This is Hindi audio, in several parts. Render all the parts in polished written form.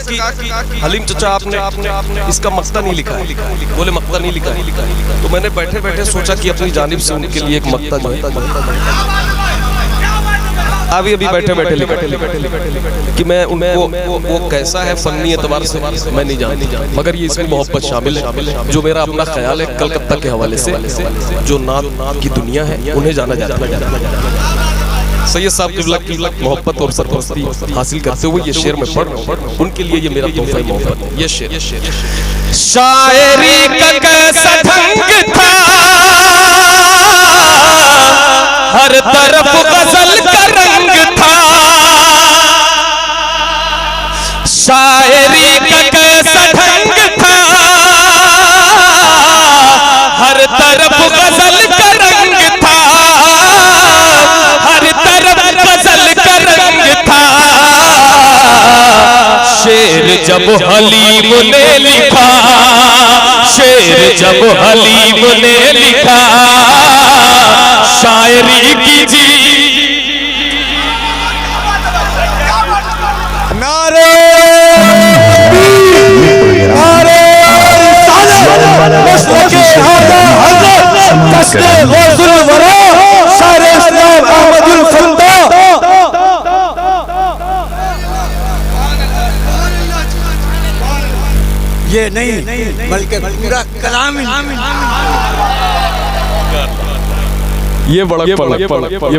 कि हलीम चचा आपने इसका मक्ता नहीं लिखा है। बोले मक्ता नहीं लिखा है। तो मैंने बैठे बैठे सोचा कि अपनी जानिब से उनके लिए एक मक्ता जो है अभी बैठे बैठे लिखा कि मैं उनको वो कैसा है फन्नी एतबार से मैं नहीं जानता, मगर ये इसमें मोहब्बत शामिल है। जो मेरा अपना ख्याल है कलकत्ता के हवाले से, जो नात की दुनिया है उन्हें जाना जाता है। सैयद साहब की मोहब्बत और सरपरस्ती हासिल करते हुए ये शेर में पढ़ रहा हूं, उनके लिए ये मेरा तोहफा मोहब्बत है। ये शेर शायरी का कैसा ढंग था, हर तरफ गजल का रंग था। शायरी का कैसा ढंग था, हर तरफ गजल का रंग था, हर तरफ गजल का रंग था। शेर जब हलीम ने लिखा, शेर जब हलीम ने लिखा, शायरी की जी नारे नारे मसलके आला हज़रत कस्ते गौसुल वरा शायर इस्लाम अहमदुल फंदा। ये नहीं बल्कि पूरा कलाम ये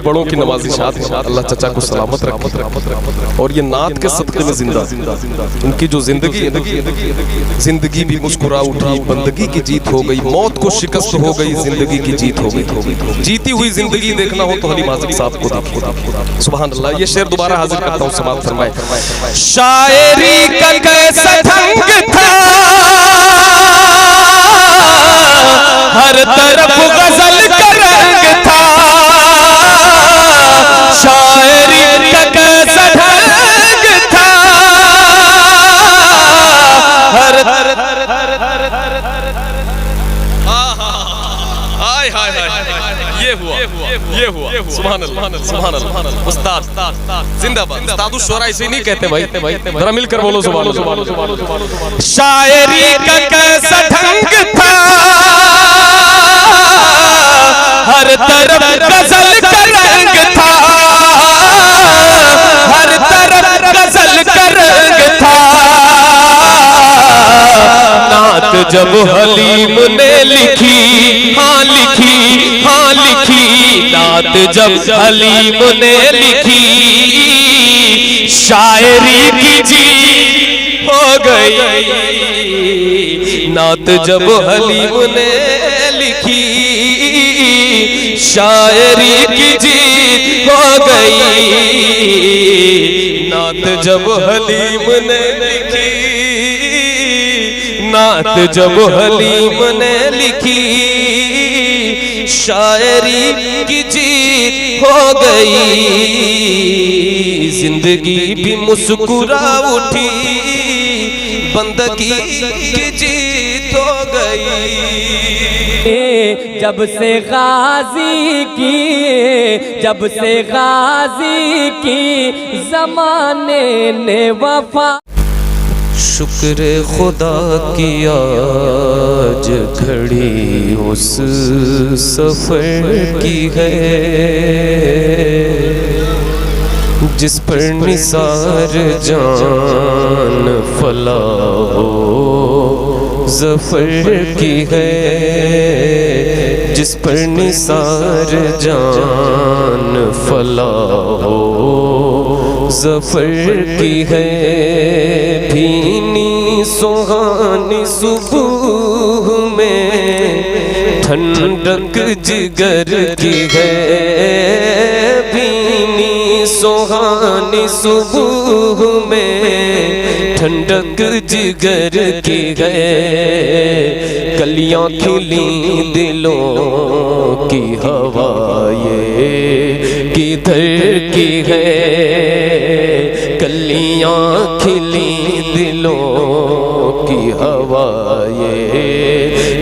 बड़ों की नवाज़िशात है। अल्लाह चचा को सलामत रखे और ये नात के सदक़े में जिंदा उनकी जो जिंदगी भी मुस्कुरा उठी, बंदगी की जीत हो गई, मौत को शिकस्त हो गई, जिंदगी की जीत हो गई। जीती हुई जिंदगी देखना हो तो हलीम आज़म साहब को देखिए। सुभान अल्लाह। ये शेर दोबारा हाजिर करता हूँ, समाप्त फरमाए। शायरी का कैसा ढंग था, हर तरफ गजल का रंग था। शायरी का कैसा ढंग था, हर ये हुआ सुभान अल्लाह सुभान अल्लाह। उस्ताद जिंदाबाद। उस्ताद शुरा इसे नहीं कहते भाई, जरा मिलकर बोलो सुभान अल्लाह। शायरी का कैसा ढंग था, हर तरफ गजल का रंग था, हर तरफ गजल का रंग था। नात जब हलीम ने लिखी, हाँ लिखी, हाँ लिखी, नात जब हलीम ने लिखी, शायरी की जी हो गई। नात जब हलीम ने लिखी, शायरी की जीत हो गई। नात जब हलीम ने लिखी, नात जब हलीम ने लिखी, शायरी की जीत हो गई। जिंदगी भी मुस्कुरा उठी, बंदगी की जीत हो गई। जब से गाजी की, जब से गाजी की ज़माने ने वफा। शुक्र खुदा की आज घड़ी उस सफर की है, जिस पर निसार जान फलाह ज़फ़र की है, जिस पर निसार जान फलाह ज़फ़र की है। भीनी सुहानी सुबह में ठंडक जिगर की है, भीनी सुहानी सुबह में ठंडक जिगर की है। कलियां खिली दिलों की हवाएं किधर की है, कलियां खिली दिलों की हवाएं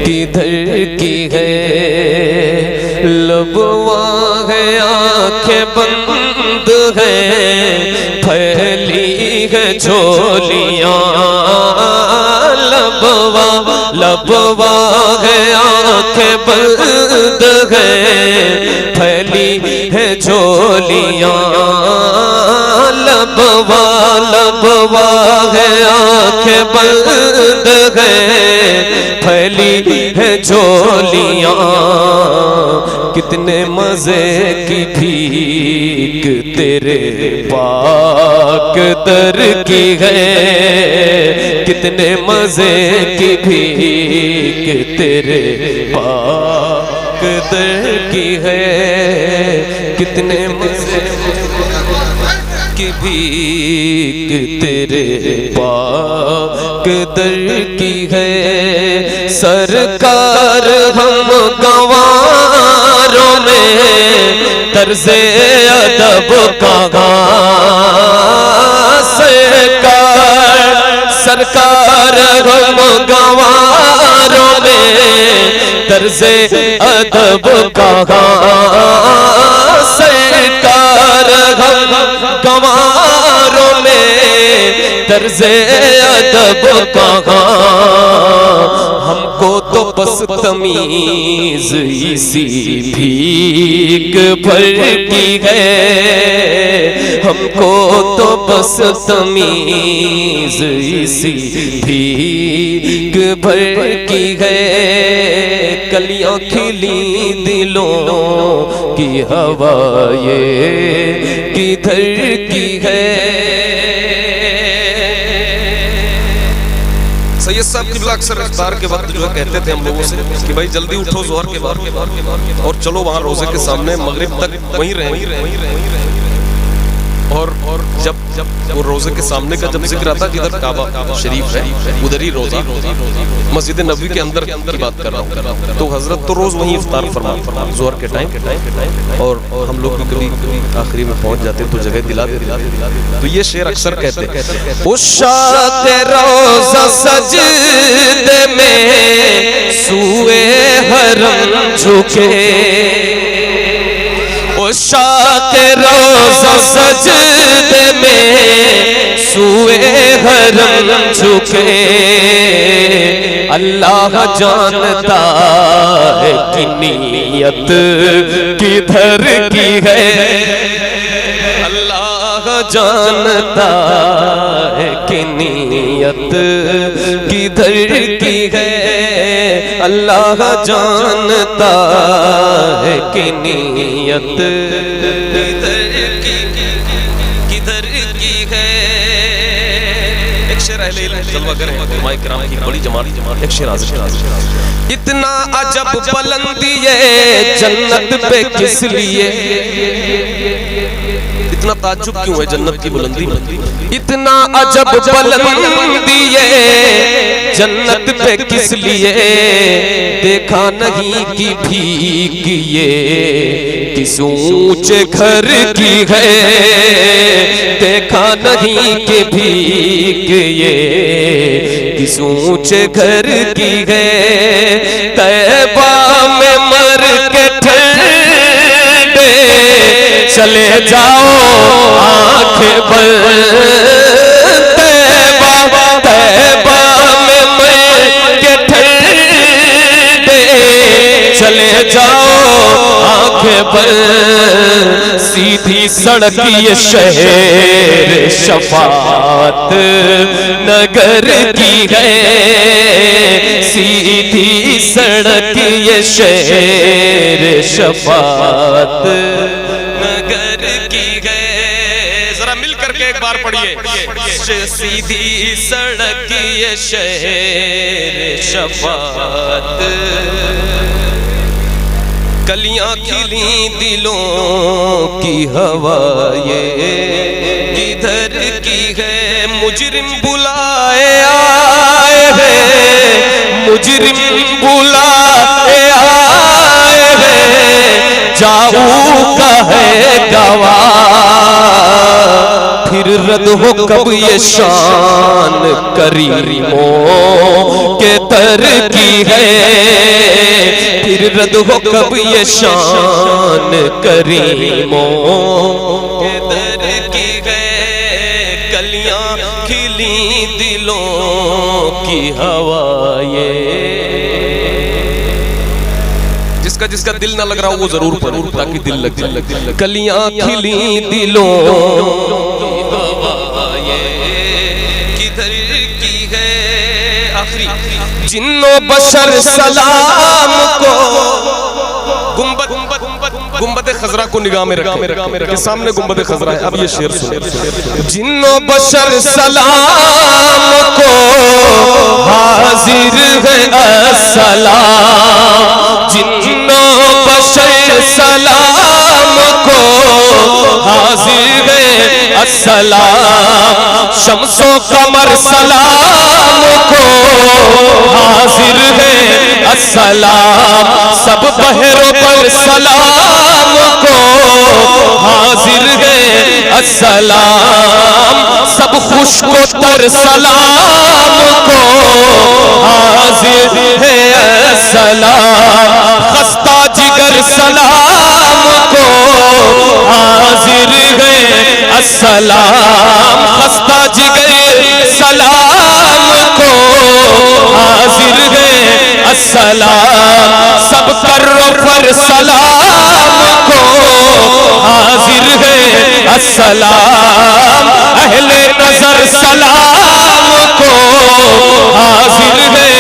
किधर की है। लबवा है आंखें बंद है, फैली है झोलियां, लबवा है आंखें बंद है, फैली है झोलियां। लबवा लबवा है आंखें बंद है, फैली है झोलियां। कितने मजे की भीख तेरे पाक दर की है, कितने मजे की भीख तेरे पाक दर की है, कितने मजे की भीख तेरे पाक दर की है। सरकार हम गवारों में तर्ज़े अदब का सरकार हम गवारों में तर्ज़े अदब का सरकार हम गवारों में तर्ज़े अदब का। हमको तो बस तमीज़ इसी भीख भर की है, हमको तो बस तमीज़ इसी भीख भर की है। कलियां खिली दिलों की हवा ये किधर की है। सैयद साहब किबला अक्सर इफ्तार के वक्त जो है कहते थे हम लोगों से कि भाई जल्दी उठो ज़ोहर के बाद और चलो वहाँ रोजे के सामने मगरिब तक वहीं रहें। और जब वो रोजे के सामने का जब जिक्र आता जिधर काबा शरीफ है उधर ही रोजा, मस्जिद नबवी के अंदर की बात कर रहा हूँ, तो हजरत तो रोज वहीं इफ्तार फरमाते ज़ोहर के टाइम। और हम लोग भी कभी आखिरी में पहुंच जाते तो जगह दिला दे। तो ये शेर अक्सर कहते उस शाद रोज़ा सजदे में सूए हरम झुके, शाक रोज़ा सजदे में सूए हरम झुके। अल्लाह जानता है कि नीयत किधर की है, अल्लाह जानता है कि नीयत किधर की है, अल्लाह जानता है कि नीयत किधर की है। एक शेर अहले इल्म जलवागर है उलमाए किराम की बड़ी जमात, एक शेर हाजिर। इतना अजब बुलंदी है जन्नत पे किस लिए, इतना ताज्जुब क्यों है जन्नत की बुलंदी में। इतना अजब बुलंदी है जन्नत पे किस लिए, देखा नहीं कि भीख ये किस ऊंचे घर की है, देखा नहीं कि भीख ये किस ऊंचे घर की है। तैबा में मर के ठंडे चले जाओ आंखें बंद, तैबा में मर के ठंडे चले जाओ आंखें बंद। सीधी सड़क ये शहर शफात नगर की है, सीधी सड़क ये शहर शफात नगर की है। जरा मिल करके एक बार पढ़िए, सीधी सड़क ये शहर शफात। कलियां खिली दिलों की हवा ये किधर की है। मुजरिम बुलाए आए हैं, मुजरिम बुलाए आए हैं, जाऊ का है गवाह। फिर रद हो कब ये शान करीमों के दर की है, फिर रद हो कब ये शान करीमों के दर की है। कलियां खिली दिलों की हवा ये जिसका जिसका दिल ना लग रहा हो वो जरूर पढ़ो ताकि दिल लग जाए। कलियां खिली दिलों किधर की है आखिरी जिन्नो बशर सलाम को गुंबद खजरा को निगाह में रखे के सामने गुंबद खजरा है। अब ये शेर सुनो। जिन्नो बशर सलाम को हाजिर है अस्सलाम, जिन्नो बशर सलाम को हाजिर है अस्सलाम, शम्सो कमर सलाम को हाजिर है अस्सलाम, सब बहरों पर सलाम को हाजिर है अस्सलाम, सब खुशको तर सलाम को हाजिर है अस्सलाम, खस्ता जिगर सलाम को हाजिर है अस्सलाम, खस्ता जिगर सलाम को हाजिर है अस्सलाम, सब कर्रों पर सलाम को हाजिर है अस्सलाम, अहले नजर सलाम को हाजिर है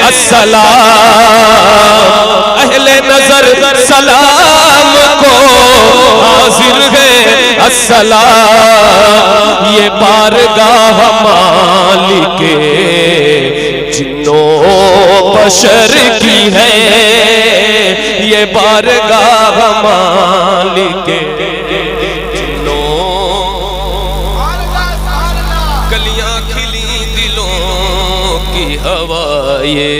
अस्सलाम, अहले नजर सलाम को हाजिर है अस्सलाम। ये बारगाह मालिके जिन्नो बशर की है, ये बारगाह मालिके जिन्नो कलियां खिली दिलों की हवा ये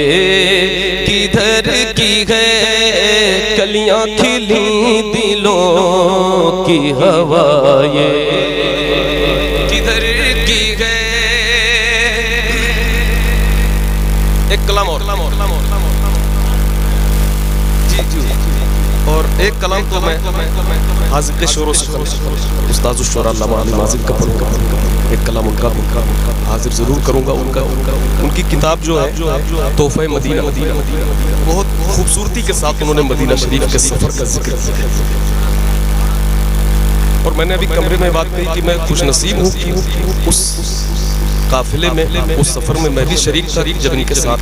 किधर की है, कलियां खिली दिलों की हवा ये किधर की है। एक कलाम और जी जी और एक कलाम तो मैं हाजिर के शोरों से उस्ताद शुरा अल्लामा अली माजिद का पढ़ूंगा, एक कलाम उनका हाजिर जरूर करूंगा। उनकी किताब जो है तोहफे मदीना, बहुत खूबसूरती के साथ उन्होंने मदीना शरीफ के सफर का जिक्र किया। और मैंने अभी कमरे में बात कही कि मैं खुशनसीब हूँ कि उस काफिले में उस सफर में मैं भी शरीक था जब इनके साथ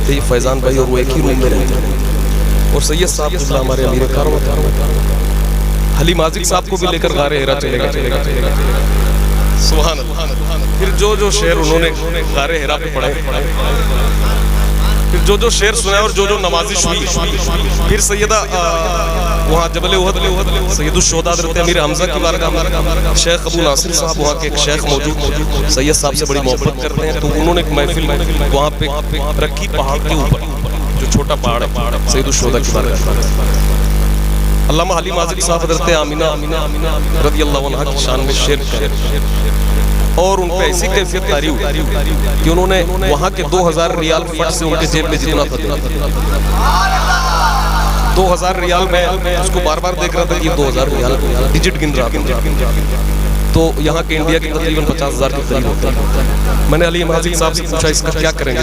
थे फैजान भाई, और वो एक ही रूम में रहते थे। और सैयद साहब हमारे अमीर कारवां हली माजिद साहब को भी लेकर गारे हेरा चलेगा। सुभान अल्लाह। फिर जो शेर उन्होंने गारे हेरा पे पढ़े, फिर जो शेर सुना और जो नवाजिश हुई, फिर सैयदा वहाँ जबल उहद सैयदुल शुहदा हज़रत अमीर हमजा की बारगाह में शेख अबू नासिर साहब वहाँ के एक शेख मौजूद सैयद साहब से बड़ी मोहब्बत करते हैं। तो उन्होंने एक महफिल वहाँ पे रखी पहाड़ के ऊपर, जो छोटा पहाड़ है सैयदुल शुहदा की बारगाह। अल्लामा हली माजिद साहब हज़रत आमिना रज़ियल्लाहु अन्हा की शान में शेर कहे और उन पे ऐसी कैफियत तारी हुई कि उन्होंने वहाँ के 2000 रियाल फट से उनके जेब में जितना था 2000 रियाल में उसको बार बार देख रहा था कि 2000 रियाल डिजिट गिन रहा था। तो यहाँ के इंडिया के तकरीबन 50,000 के करीब होता है। मैंने अली माजिद साहब से पूछा इसका क्या करेंगे?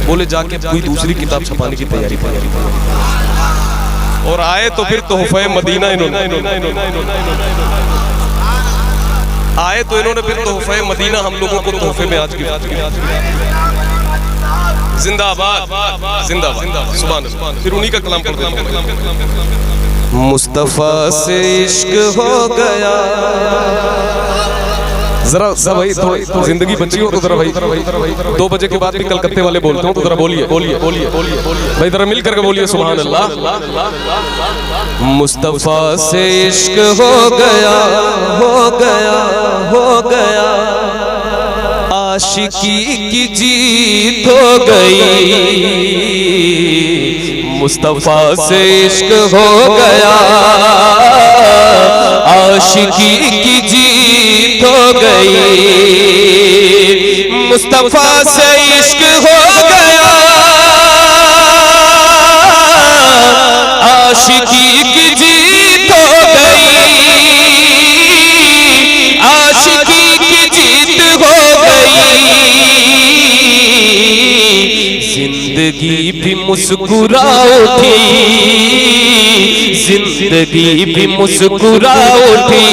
बोले जाके कोई दूसरी किताब छपाने की तैयारी और आए तो फिर तोहफे मदीना आए तो इन्होंने फिर तोहफे मदीना हम लोगों को तोहफे में आज गिफ्ट किया। जिंदाबाद जिंदाबाद सुभान अल्लाह। फिर उन्हीं का कलाम पढ़ते हैं। मुस्तफा से इश्क हो गया, जरा भाई थोड़ी जिंदगी बची हो तो जरा भाई 2 बजे के बाद भी कलकत्ते वाले बोलते हो तो जरा बोलिए भाई, जरा मिल करके बोलिए सुभान अल्लाह। मुस्तफा से इश्क हो गया आशिकी की जीत हो गई, मुस्तफा से इश्क हो गया आशिकी की जीत हो गई, मुस्तफा से इश्क हो गया आशिकी की जीत हो गई, आशिकी की जीत हो गई। जिंदगी भी मुस्कुरा उठी, जिंदगी भी मुस्कुरा उठी,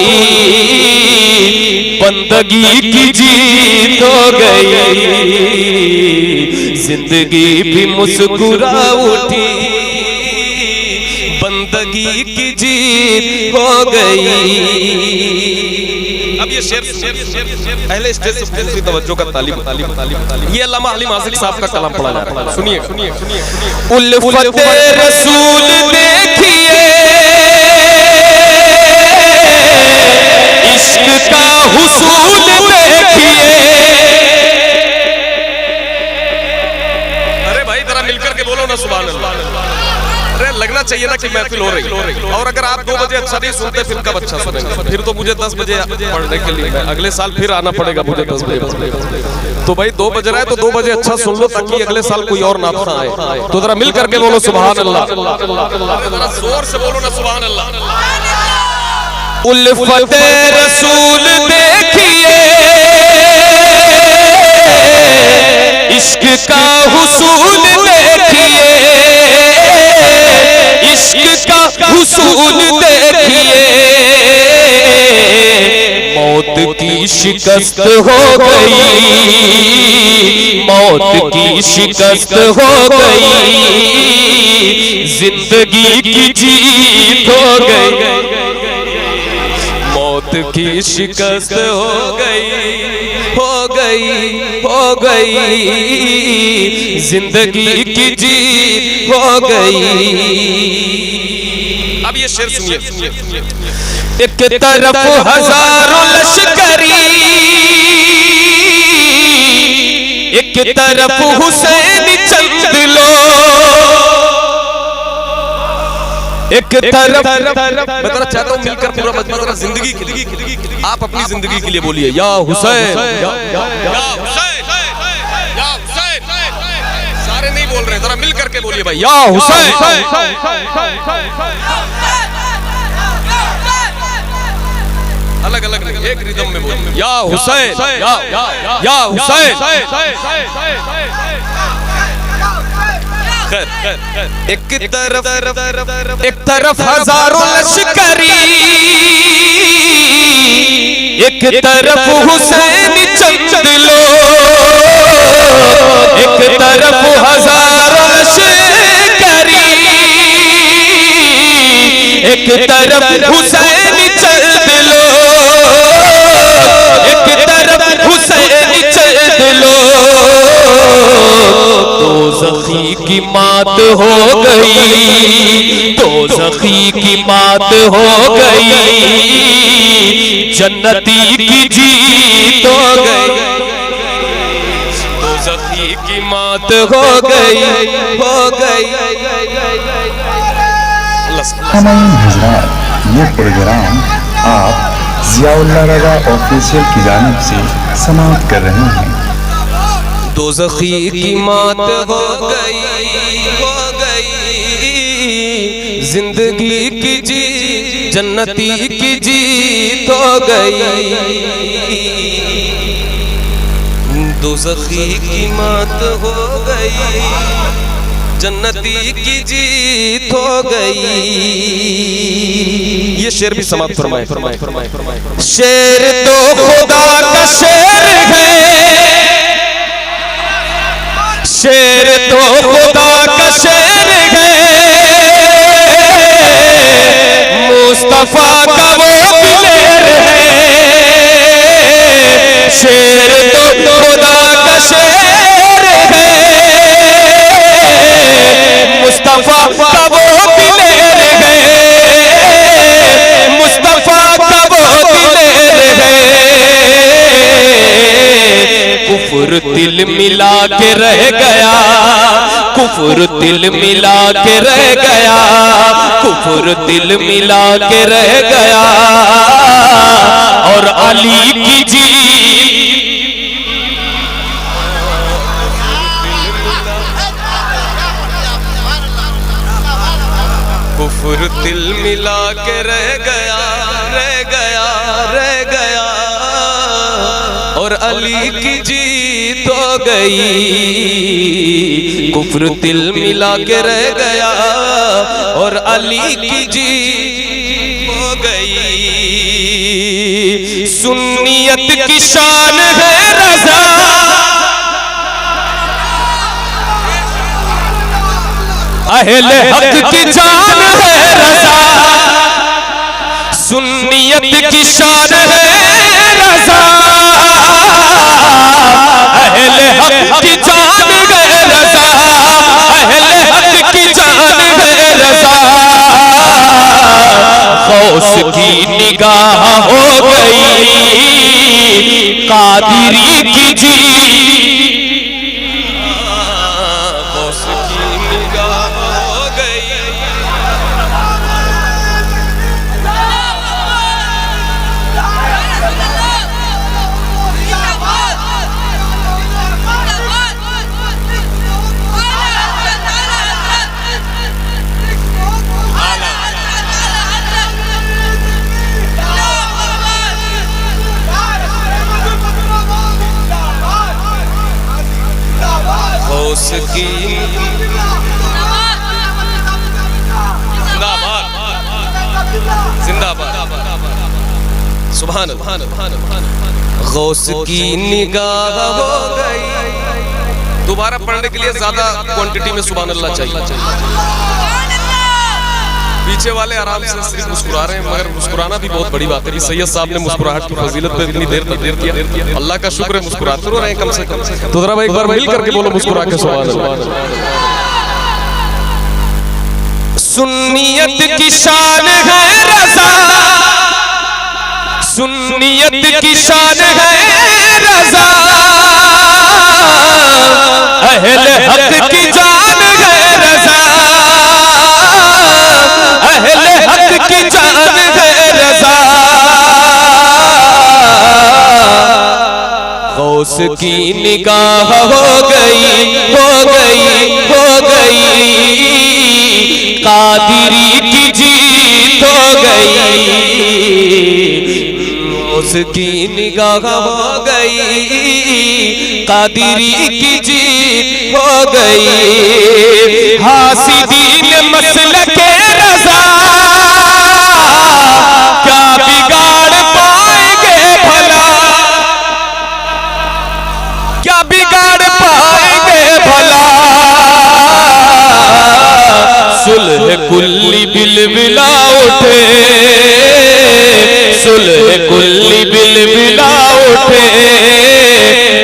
बंदगी की जीत हो गई, जिंदगी भी मुस्कुरा उठी, बंदगी की जीत हो गई। अब ये शेर पहले स्टेज से पूरी तवज्जो का तालीम ये अल्लामा अली माजिद साहब का कलाम पढ़ा जा रहा है। सुनिए उल्फत रसूल देखिए, इश्क का हुसूल देखिए। अरे भाई जरा मिलकर के बोलो ना सुभान अल्लाह। अरे लगना चाहिए ना कि महफिल हो रही। और अगर आप 2 बजे अच्छा नहीं सुनते फिर कब अच्छा सुनेंगे? फिर तो मुझे 10 बजे पढ़ने के लिए अगले साल फिर आना पड़ेगा मुझे 10 बजे। तो भाई 2 बज रहा है तो 2 बजे अच्छा सुन लो ताकि अगले साल कोई और ना आए। तो जरा मिल करके बोलो सुभान अल्लाह, जरा जोर से बोलो ना सुभान अल्लाह। उल्फत रसूल देखिए, इश्क का हुसूल देखिए, इश्क का हुसूल देखिए। मौत की शिकस्त हो गई, मौत की शिकस्त हो गई, जिंदगी की जीत हो गई। मौत की शिकस्त हो गई, हो गई, हो गई, जिंदगी की जीत हो गई। अब ये शेर सुनिए। एक तरफ हजारों लश्करी, एक तरफ हुसैन चंद लो, एक तरफ मैं जरा चाहता हूँ मिलकर पूरा मजमा जरा जिंदगी के लिए आप अपनी जिंदगी के लिए बोलिए या हुसैन, या हुसैन, या हुसैन। सारे नहीं बोल रहे, जरा मिल करके बोलिए भाई या हुसैन। अलग अलग एक रिदम में बोलिए या हुसैन, या हुसैन। एक तरफ हजारों लश्करी, एक तरफ हुसैन चंद लो, एक तरफ हजारों लश्करी, एक तरफ हुसैन चंद लो, एक तरफ हुसैन चंद लो। दोज़खी की मात हो गई, दोज़खी की मात हो गई, जन्नती की जीत हो गई। दोज़खी की मात हो गई, हो गई। सामाईन हज़रात, ये प्रोग्राम आप ज़ियाउल्लाह रज़ा ऑफिशियल की जानिब से समाप्त कर रहे हैं। दोज़खी की मात हो गई, हो गई, जिंदगी की जीत, जन्नती की जीत हो गई। दोज़खी की मात हो गई, जन्नती की जीत हो गई। ये शेर भी समाप्त फरमाए। शेर तो खुदा का शेर है, शेर तो खुदा का शेर है, मुस्तफा का वो दिलेर है। शेर तो खुदा का शेर है, मुस्तफा का वो दिलेर है, मुस्तफा का वो दिलेर है। कुफर दिल मिला के रह गया, कुफर दिल मिला के रह गया, कुफर दिल मिला के रह गया, और अली की जीत। कुफर दिल मिला के रह गया, रह गया, रह गया, और अली की जीत हो गई, कुफ्र दिल मिला के रह गया और अली की जीत हो गई। सुन्नियत की शान है रज़ा, अहले हक की जान है रज़ा, सुन्नियत की शान है रज़ा, अहले हक की जान है रज़ा, अहले हक की जान है रज़ा। गौस की निगाह हो गई, कादिरी की जीत, गौस की निगाह हो गई। गौस की जिंदाबाद, सुभान अल्लाह। गौस की निगाह हो गई। दोबारा पढ़ने के लिए ज्यादा क्वांटिटी में सुभान अल्लाह चाहिए। पीछे वाले आराम से सिर्फ मुस्कुरा रहे हैं, मगर मुस्कुराना भी बहुत बड़ी बात है। सैयद साहब ने मुस्कुराहट की फजीलत पे इतनी देर तक किया, अल्लाह का शुक्र है मुस्कुराते तो रहे कम से कम। तो जरा एक बार मिल करके बोलो मुस्कुरा के सुभान अल्लाह। सुन्नियत की शान है रज़ा, सुन्नियत की शान है रज़ा, अहले हक की जान है रज़ा, अहले हक की जान है रज़ा। गौस की निगाह हो गई, हो गई, हो गई, कादिरी की जीत हो गई, उसकी निगाह हो गई, कादिरी की जीत हो गई। हासिदीन मसलके रज़ा, क्या बिगाड़ पाएंगे भला, क्या बिगाड़ पाएंगे भला। सुलह कुल्ली बिलबिला उठे, सुलह कुल्ली बिलबिला उठे,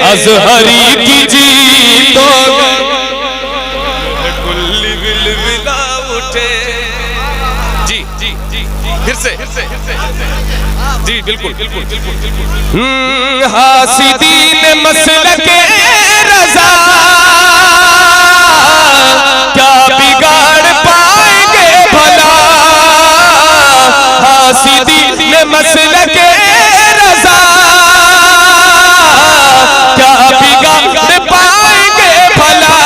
अज़हरी की जीत हो गई, कुल्ली बिलबिला उठे। जी जी जी फिर से जी बिल्कुल बिल्कुल बिल्कुल। हासिदीन मसलके रज़ा, क्या बिगाड़ पाएंगे भला। हासिदीन मसलके रज़ा, क्या बिगाड़ पाएंगे भला,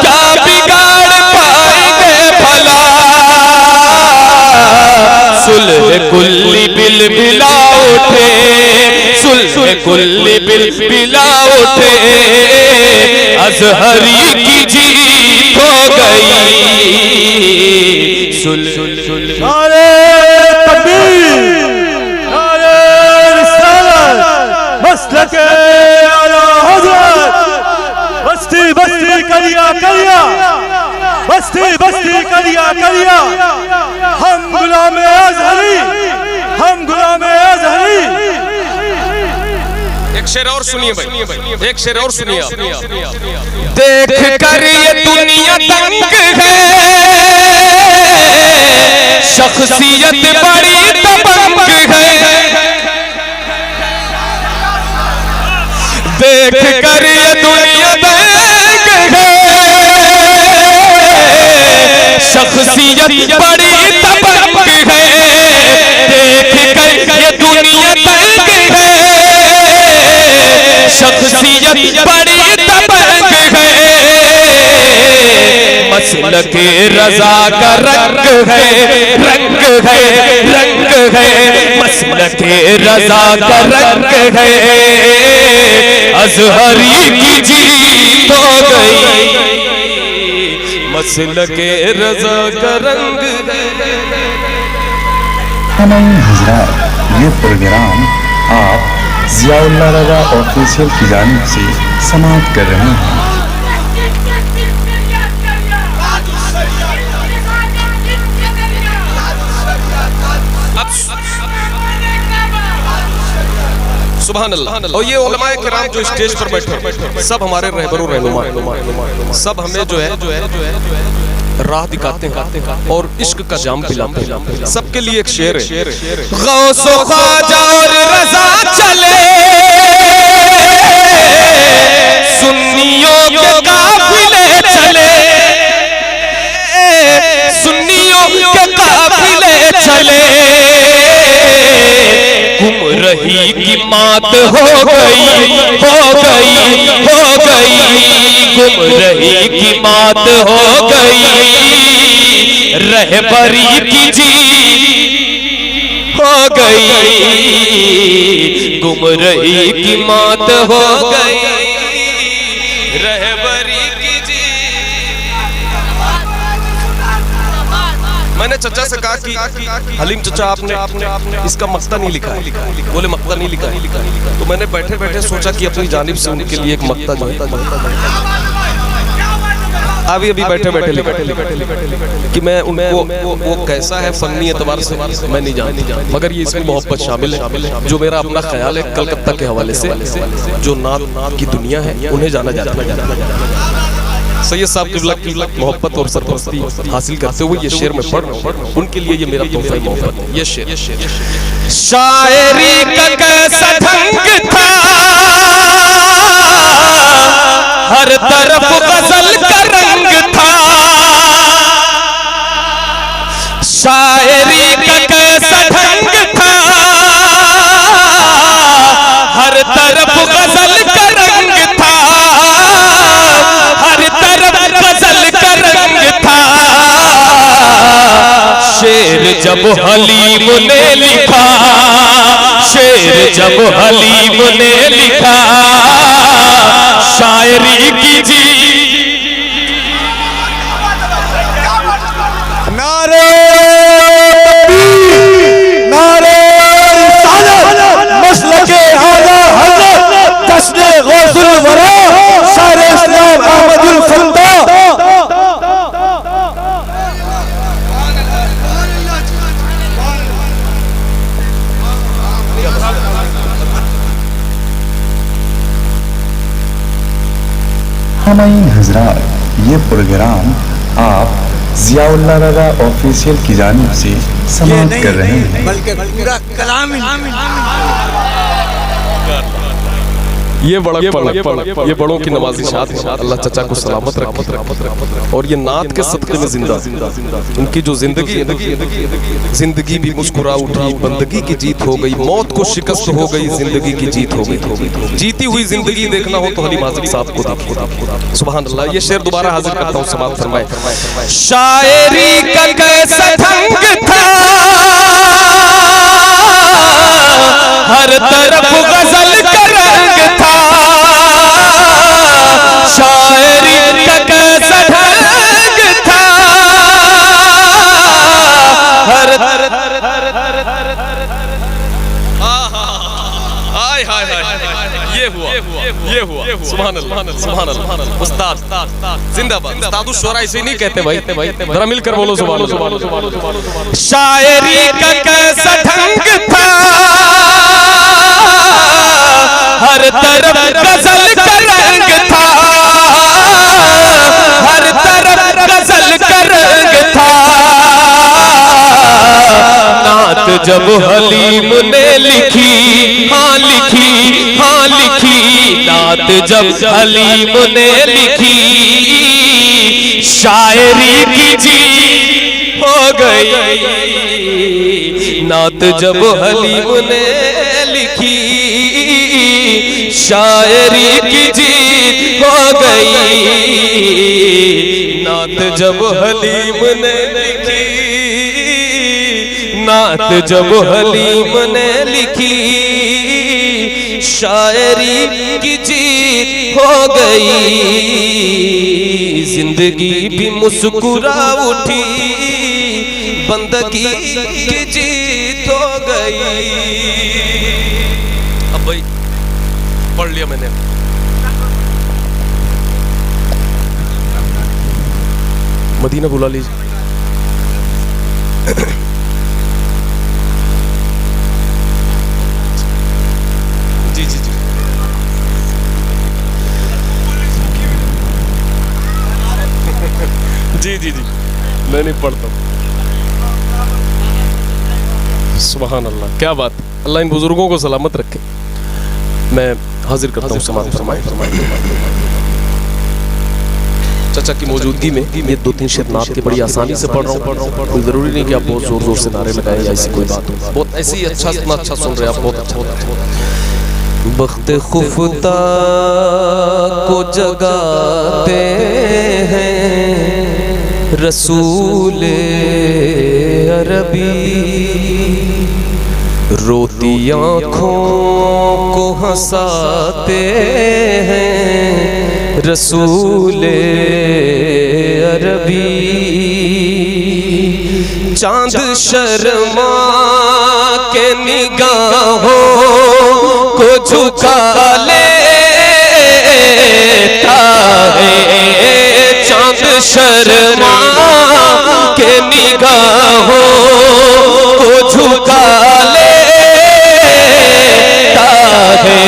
क्या बिगाड़ पाएंगे भला। सुलह कुल्ली बिलबिला उठे, सुलह कुल्ली बिलबिला उठे, अज़हरी की जीत हो गई। नारे तकबीर, नारे रिसालत, मसलके आला हज़रत, बस्ती बस्ती कलिया कलिया, बस्ती बस्ती कलिया कलिया, हम गुलामे अज़हरी, हम गुलामे अज़हरी। एक शेर और सुनिए भाई, एक शेर और सुनिए आप। देख कर ये दुनिया तंग है, शख्सियत बड़ी दबंग है। देख कर ये दुनिया तंग है, शख्सियत बड़ी दबंग है। देख कर ये दुनिया तंग है, शख्सियत बड़ी दबंग है। मसलके रज़ा का रंग है, रंग है, रंग है। मसलके रजा का रंग है, अजहरी की जीत हो गई। मसलके रजा का रंग हमारे हजरात, ये प्रोग्राम आप ज़ियाउल्लाह रज़ा ऑफिशियल की जानिब से समाप्त कर रहे हैं। सुभान अल्लाह। और ये उलमाए किराम जो स्टेज पर बैठे सब हमारे रहबर और रहनुमा, सब हमें जो है राह दिखाते हैं और इश्क का जाम पिलाते हैं। सबके लिए एक शेर है, गौसो ख्वाजा और रजा चले, सुन्नियों के काफिले चले, सुन्नियों के काफिले चले। गुमराही की मात हो गई, हो गई, हो गई, गुमराही की मात हो गई। रहबरी की जीत हो गई, गुमराही की मात हो गई। रहबरी की मैंने चचा से कहा कि हलीम चचा आपने इसका मक्ता नहीं लिखा है। बोले मक्ता नहीं लिखा है। तो मैंने बैठे बैठे सोचा कि अपनी जानिब से उनके लिए एक मक्ता जो है अभी बैठे बैठे लिखा कि मैं उनको वो कैसा है फन्नी एतबार से मैं नहीं जानता, मगर ये इसमें मोहब्बत शामिल है। जो मेरा अपना ख्याल है कलकत्ता के हवाले से, जो नात की दुनिया है उन्हें जाना जाता है। सैयद साहब की मोहब्बत और सरपरस्ती हासिल करते हुए ये शेर में पढ़ रहा हूँ, उनके लिए ये मेरा तोहफा मोहब्बत है। ये शेर शायरी का कैसा ढंग था, हर तरफ गजल का रंग था। शायरी का कैसा ढंग था, हर तरफ गजल का रंग था, हर तरफ गजल का रंग था। शेर जब हलीम ने लिखा, शेर जब हलीम ने लिखा, शायरी की जी। नारे तकबीर, नारे रिसालत, मसलके आला हज़रत, जश्न गौसुल वरा, शायर इस्लाम अहमदुल फत्ता। हमारे हजरात, ये प्रोग्राम आप ज़ियाउल्लाह रज़ा ऑफिशियल की जानिब से ये समाप्त नहीं कर रहे हैं। बल्कि पूरा कलाम ये बड़ों की नवाजी शाद है। अल्लाह चचा को सलामत रखे और ये नात के सदक़े में जिंदा उनकी जो जिंदगी भी मुस्कुरा उठी, बंदगी की जीत हो गई, मौत को शिकस्त हो गई, जिंदगी की जीत हो गई। जीती हुई जिंदगी देखना हो तो हलीम आज़म साहब को देखिए। सुभान अल्लाह। ये शेर दोबारा हाजिर करता हूँ, समाप्त फरमाए। शायरी का कैसा ढंग था, हर तरफ गजल का रंग था। शायरी का कैसा ढंग था, हर ये हुआ सुभान अल्लाह, सुभान अल्लाह। उस्ताद जिंदाबाद। उस्ताद शोरा इसे नहीं कहते भाई, जरा मिलकर बोलो सुभान अल्लाह। शायरी का कैसा ढंग था, हर तरफ गजल का रंग था, हर तरफ गजल का रंग था। नात जब हलीम ने लिखी, हाँ लिखी, हाँ लिखी, नात जब हलीम ने लिखी, शायरी की जीत हो गई। नात जब हलीम ने लिखी, शायरी की जीत हो गई। नात जब हलीम ने लिखी, नात जब हलीम ने लिखी, शायरी की जीत हो गई, जिंदगी भी मुस्कुरा उठी, बंदगी की जीत हो गई। अब भाई पढ़ लिया मैंने। मदीना बुला लीजिए। जी जी जी। जी जी जी, मैं नहीं पढ़ता। सुभान अल्लाह, क्या बात। अल्लाह इन बुजुर्गों को सलामत रखे। मैं हाजिर करता हूँ समाज फरमाए। चाचा की मौजूदगी में ये 2-3 शेर नात के बड़ी आसानी से पढ़ रहा हूँ। कोई जरूरी नहीं कि आप बहुत जोर जोर से नारे लगाएं या ऐसी कोई बात हो। बहुत ऐसी अच्छा सुन रहे हैं आप, बहुत अच्छा। वक्त खुफता को जगाते हैं रसूल अरबी, रोती आँखों को हंसाते हैं रसूल अरबी। चांद शर्मा के निगाहों को झुका लेता है, चांद शर्मा के निगाहों को झुका लेता है,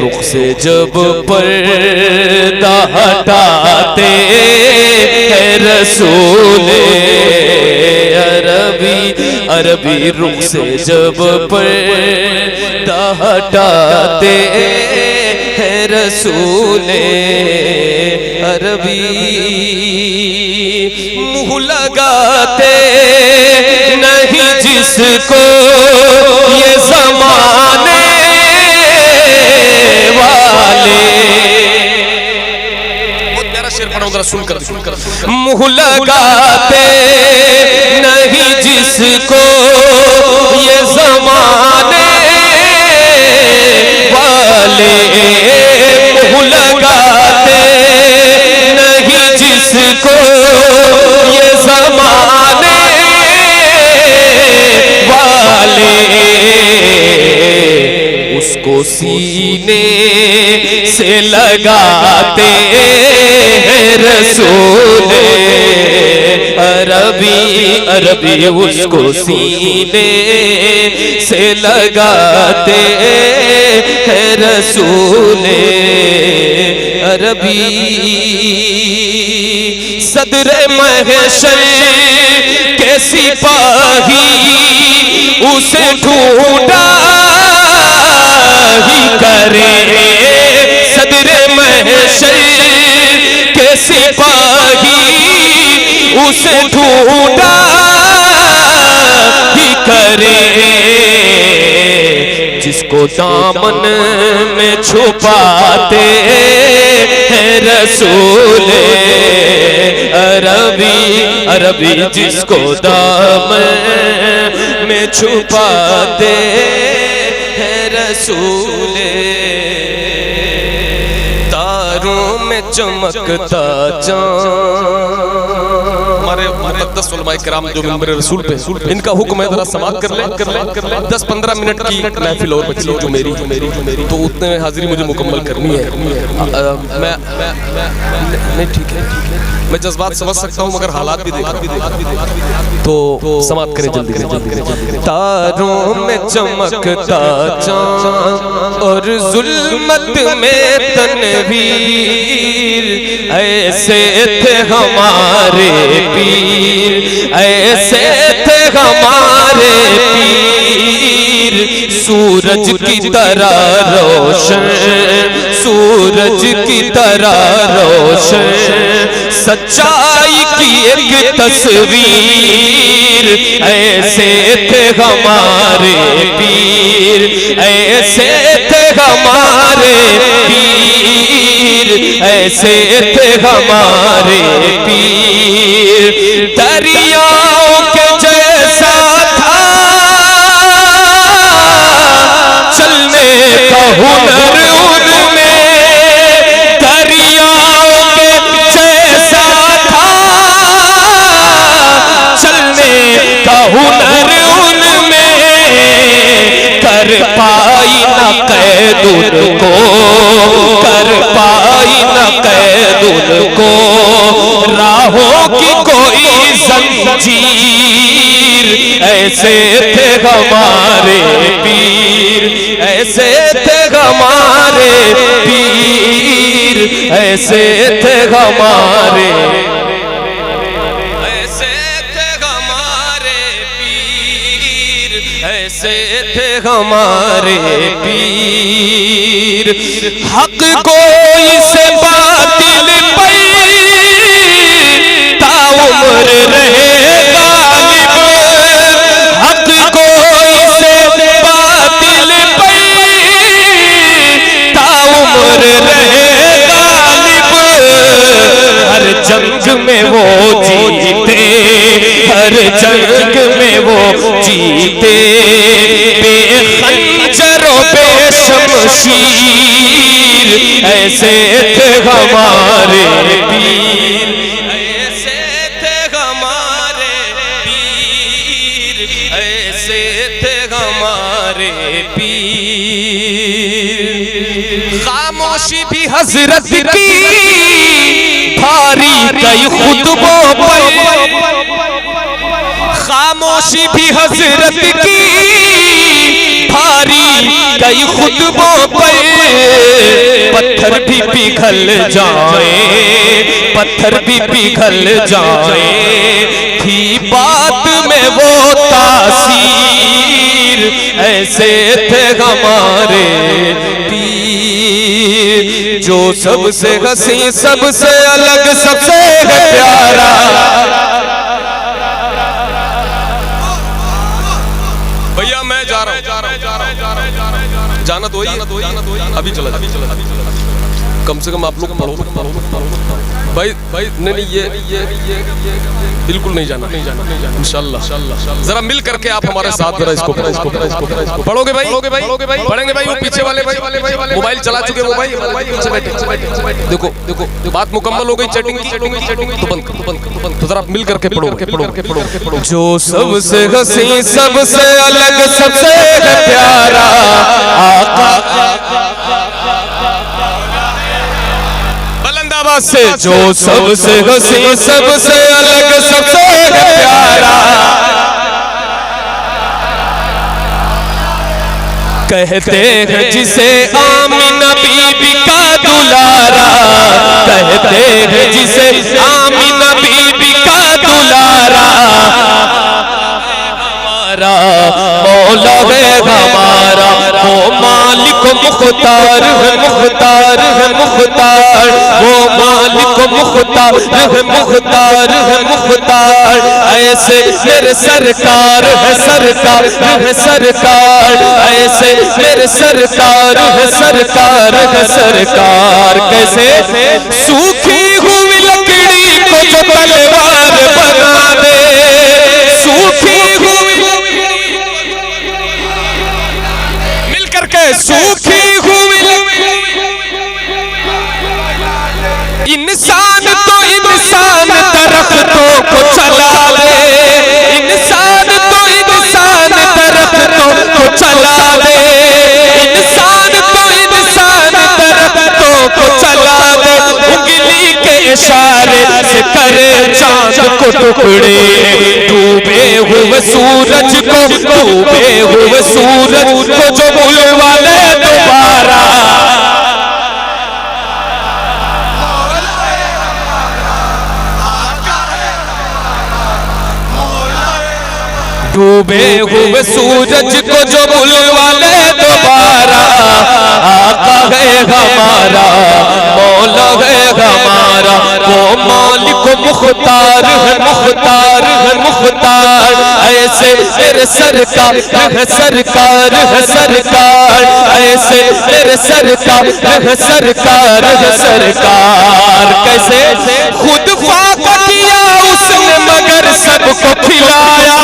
रुख से जब पर्दा हटाते हैं रसूल अरबी, अरबी रुख से जब पर्दा हटाते हैं रसूल अरबी। मुँह लगाते नहीं जिसको ये ज़माने वाले, बहुत प्यारा शेर पढ़ा हूं, जरा सुनकर। मुँह लगाते नहीं जिसको ये ज़माने वाले, मुँह लगाते नहीं जिसको ये ज़माने वाले, उसको सीने से लगाते हैं रसूल अरबी, अरबी उसको सीने से लगाते हैं रसूल अरबी। सदरे महशर के सिपाही उसे ढूंढा ही करे, सदरे महशर के सिपाही उसे ढूंढा ही करे, जिसको दामन में छुपाते हैं रसूल अरबी, अरबी जिसको दामन में छुपाते हैं रसूल। तारों में चमकता चाँद, हमारे मुक़द्दस उलमाए किराम जो मिंबर रसूल पे, इनका हुक्म है जरा समाअत कर ले। 10-15 मिनट की महफिल और बची जो मेरी, तो उतने में हाजिरी मुझे मुकम्मल करनी है। मैं नहीं, ठीक है, मैं जज्बात समझ सकता हूँ, मगर हालात भी देखा तो समाअत करें जल्दी करें। तारों में चमकता चाँद और जुल्मत में तनवीर, ऐसे थे हमारे पीर, ऐसे थे हमारे पीर। सूरज की तरह रोशन, सूरज की तरह रोशन, सच्चाई की एक तस्वीर। ऐसे थे हमारे पीर, ऐसे थे हमारे पीर, ऐसे थे हमारे पीर। दरियाओं के हुनर उनमें दरियाओं के जैसा था, चलने का हुनर उनमें कर पाई न कैद उनको, कर पाई न कैद उनको, राहों की कोई जंजीर, ऐसे थे हमारे पीर, ऐसे थे हमारे पीर, ऐसे थे हमारे, ऐसे थे हमारे पीर, ऐसे थे हमारे पीर। हक कोई से बातिल पे ताउम्र रहे गालिब, हक कोई से बातिल पे ताउम्र रहे गालिब, हर जंग में वो जीते, हर जंग में वो जीते, बेखंजर बेशमशीर, ऐसे थे हमारे पीर, ऐसे थे हमारे पीर, ऐसे थे हमारे पीर। खामोशी भी हजरत की भारी कई खुतबों पर, खामोशी भी हजरत की भारी कई खुतबों पर, पत्थर भी पिघल जाए, पत्थर भी पिघल जाए, थी बात में वो तासीर, ऐसे थे हमारे पीर। जो सबसे हंसी, सबसे अलग, सबसे प्यारा, भैया मैं जा रहा हूँ, जाना तो ही अभी चला, कम से कम आप लोग पढ़ो भाई, भाई नहीं ये बिल्कुल नहीं जाना, इंशाल्लाह। जरा मिल करके आप हमारे साथ जरा इसको पढ़ोगे भाई, पढ़ेंगे भाई। वो पीछे वाले भाई मोबाइल चला चुके, वो भाई पीछे बैठे, देखो देखो बात मुकम्मल हो गई चैटिंग की, तो बंद तो जरा मिल करके पढ़ो। जो सबसे हंसी, सबसे अलग, सबसे प्यारा आका बुलंदाबाद से, जो सबसे हंसी, सबसे अलग, सबसे प्यारा, कहते हैं जिसे आमिना बीबी का दुलारा, कहते हैं जिसे आमिना बीबी का दुलारा, हमारा मौला है हमारा, वो मालिक मुख्तार है, मुख्तार है मुख्तार, वो मालिक मुख्तार है, मुख्तार है मुख्तार, ऐसे मेरे सरकार है, सरकार है सरकार, ऐसे मेरे सरकार है, सरकार है सरकार। कैसे सूखी हुई लकड़ी को जो तलवार बना दे, सूखी हुई मिलकर के सूखी हुई इंसान तो इंसान दरख्तों को चला दे, इंसान तो इंसान दरख्तों को चला दे, इंसान तो इंसान दरख्तों को चला दे, उंगली के इशारे से करे चांद को टुकड़े, डूबे हुए सूरज को, डूबे हुए सूरज को जो बुलवा ले दोबारा, डूबे हुए सूरज को जो बुलवा ले दोबारा, आका है हमारा, मौला है हमारा, वो मालिक मुख्तार है, मुख्तार है मुख्तार, ऐसे मेरे सरकार है, सरकार है सरकार, ऐसे मेरे सरकार है, सरकार है सरकार। कैसे खुद फाका किया उसने मगर सबको खिलाया,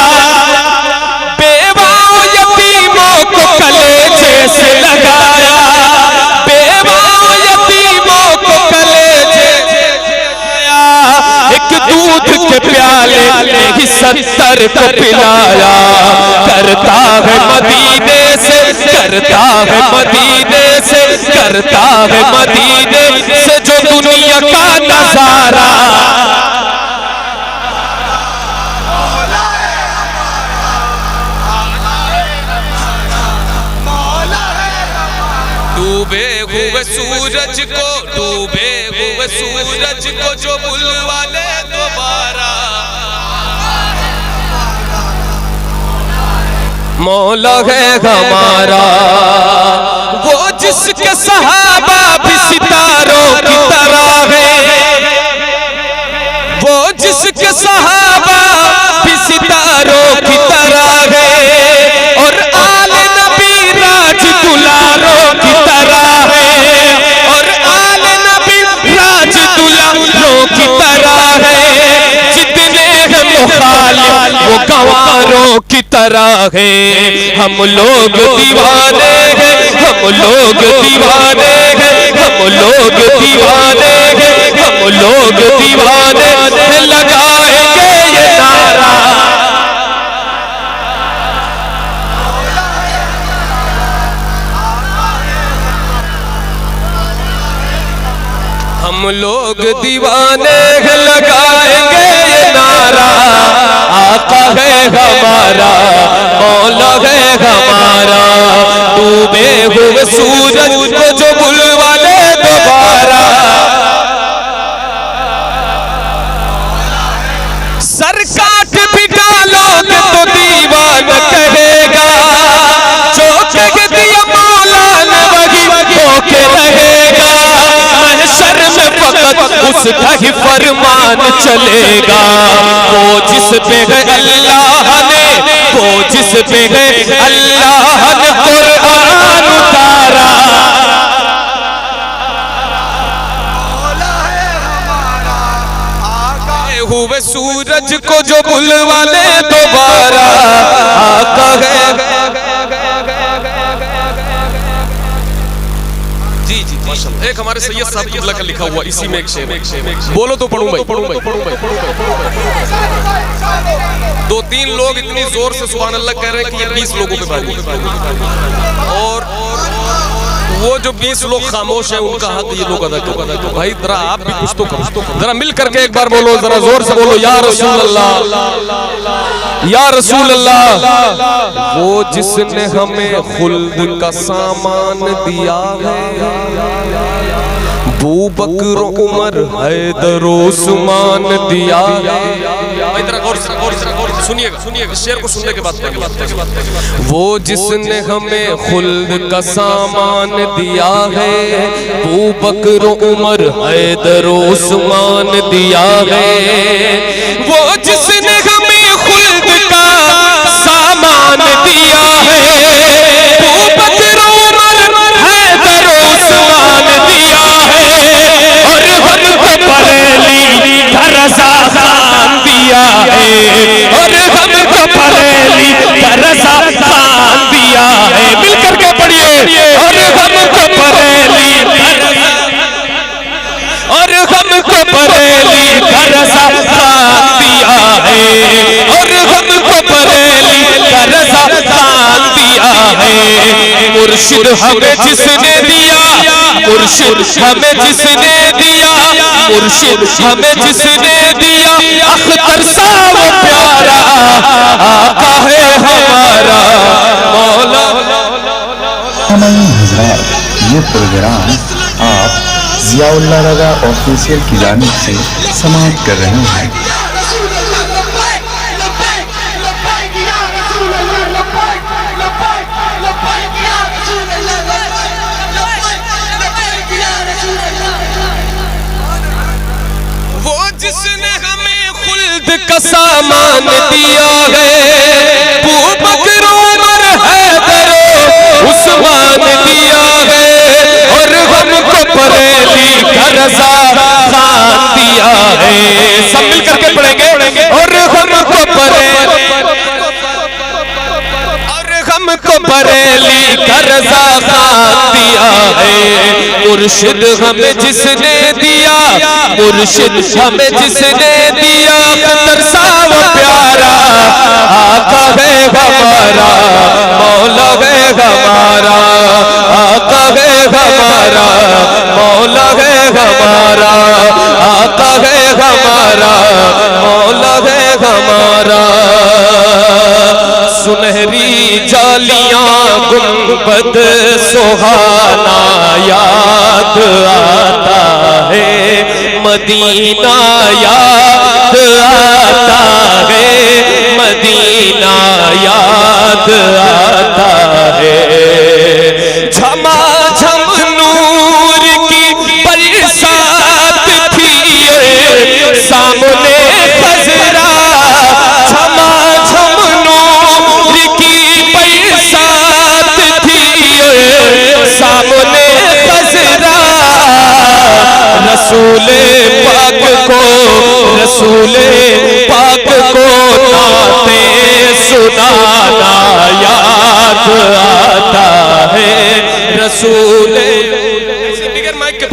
बेवाओं यतीमों को कलेजे से लगाया, प्याले में ही 70 को पिलाया। करता है मदीने से, करता है मदीने से, करता है मदीने से जो दुनिया का नजारा। डूबे हुए सूरज को, डूबे हुए सूरज को जो बुलवा ले दोबारा। मौला है हमारा वो जिसके सहाबा भी सितारों की तरह है, वो जिसके सहाबा भी सितारों की तरह है। और आले नबी राज दुलारों की तरह है, और आले नबी राज दुलारों की तरह है। जितने हैं मुखालिफ वो गवारों की तरह है। हम लोग दीवाने हैं, हम लोग दीवाने हैं, हम लोग दीवाने हैं, हम लोग दीवाने हैं। लगाएंगे ये नारा। हम लोग दीवाने हैं, लगाएंगे ये नारा। आका है हमारा, मौला है हमारा। डूबे हुए सूरज को जो बुलवा ले दोबारा। सर काट भी डालोगे तो दीवान कहेगा, जो कह दिया मौला ने वही होके रहेगा। महशर में फकत उसका ही फरमान चलेगा। वो जिस पे है अल्लाह ने, वो जिस पे है अल्लाह ने कुरान उतारा। हुए सूरज को जो बुलवा ले दोबारा। आका है। जी जी माशाल्लाह। एक हमारे सैयद साहब किबला का लिखा हुआ इसी में एक शेर, बोलो तो पढ़ूं भाई, पढ़ूं भाई, पढ़ूं भाई, पढ़ूं भाई। 2-3 लोग इतनी जोर से सुभान अल्लाह कह रहे हैं कि ये 20 लोगों पे भारी है। और वो जो 20 लोग खामोश हैं उनका हक ये लोग अदा करें। तो भाई जरा आप भी कुछ तो करो, जरा मिल करके एक बार बोलो, जरा जोर से बोलो, या रसूल अल्लाह, या रसूल अल्लाह। वो जिसने हमें खुल्द का सामान दिया है, अबू बकर उमर हैदर उस्मान दिया है। सुनिएगा, सुनिएगा, शेर को सुनने के बाद वो जिसने हमें खुल्द का सामान दिया है, अबू बकर उमर हैदर उस्मान दिया है। वो जिसने हमें खुल्द का सामान दिया है, अबू बकर उमर हैदर उस्मान दिया है। और हमको बरेली का रज़ा खान दिया है, और हमको बरेली का रज़ा खान दिया है। मिलकर के पढ़िए, और हमको बरेली का रज़ा, और हमको बरेली का रज़ा खान दिया है, और हमको बरेली का रज़ा खान दिया है। मुर्शिद हमें जिसने दिया, मुर्शिद हमें जिसने दिया, मुर्शिद हमें जिसने दिया, अख्तर सा वो प्यारा आका है हमारा मौला। हज़रात, ये प्रोग्राम आप ज़ियाउल्लाह रज़ा ऑफिशियल की जानिब से समाप्त कर रहे हैं। जिसने हमें खुल्द का सामान दिया है, अबू बकर उमर हैदर उस्मान दिया है। और हमको बरेली का रज़ा खान दिया है। सब मिल करके पढ़ेंगे, और हमको बरेली का रज़ा खान दिया है। मुर्शिद हमें जिसने दिया, मुर्शिद हमें जिसने दिया, अख्तर सा प्यारा, आका है हमारा, मौला है हमारा, आका है हमारा, मौला है हमारा, आका है हमारा, मौला है हमारा। सुनहरी जालियां गुंबद सुहाना याद आता है, मदीना याद आता है, मदीना याद आता है। झमाझम नूर की बरसात थी सामने खजरा, झमाझम नूर की बरसात थी सामने खजरा। रसूले पाक को, रसूले पाक को नाते सुनाना याद आता है। रसूले बिगर माइक के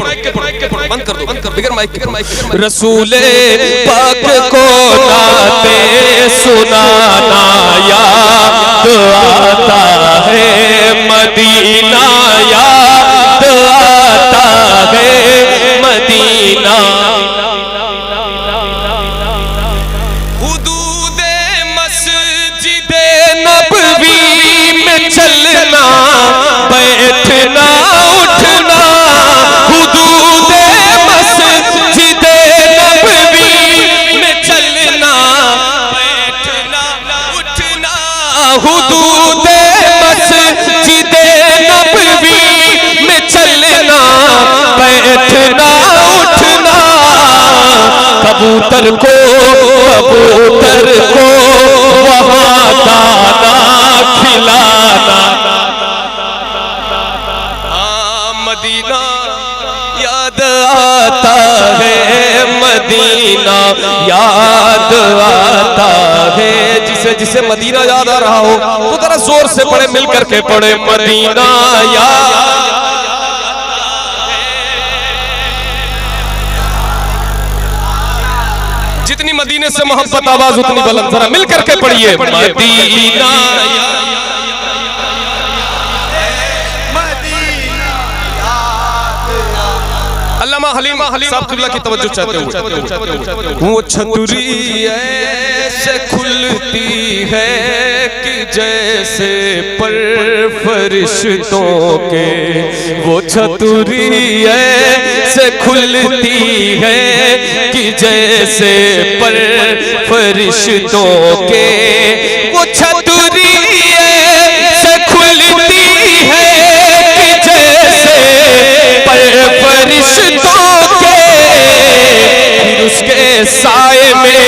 बंद कर दो, बिगर माइक के। रसूले पाक को नाते सुनाना याद आता है, मदीना याद आता है, मदीना। हुदूदे मस्जिदे नबवी में चलना, बैठना उठना, हुदूदे मस्जिदे नबवी में चलना, बैठना उठना, हुदूदे मस्जिदे नबवी में चलना, बैठना उठना। कबूतर को वहाँ दाना खिलाना। मदीना याद आता है, मदीना याद आता है। जिसे मदीना याद आ रहा हो तो जरा जोर से पढ़े, मिल करके पढ़े, मदीना याद। जितनी मदीने से मोहब्बत आवाज उतनी बुलंद, जरा मिल करके पढ़िए, मदीना। अल्लामा हलीम साहब किबला की तवज्जो चाहते हुए, वो छतरी ऐसे खुलती है कि जैसे पर फरिश्तों के, वो छतरी ऐसे खुलती है कि जैसे पर फरिश्तों के, वो छतरी ऐसे खुलती है कि जैसे पर फरिश्तों के। फिर उसके साए में,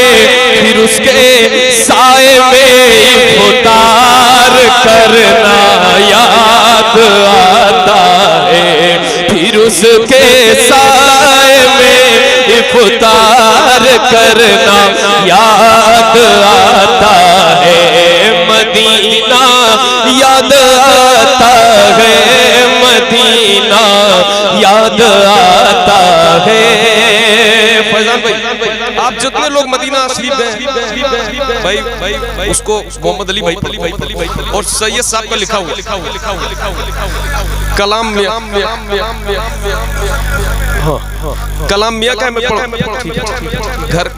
फिर उसके साए में इफ्तार करना याद आता है, फिर उसके साए में इफ्तार करना याद आता है, मदीना याद आता है, मदीना याद आता है। फैजान भाई, आप जितने लोग मदीना शरीफ गए भाई, उसको मोहम्मद अली भाई और सैयद साहब का लिखा हुआ कलाम मियां, कलाम मियां का मैं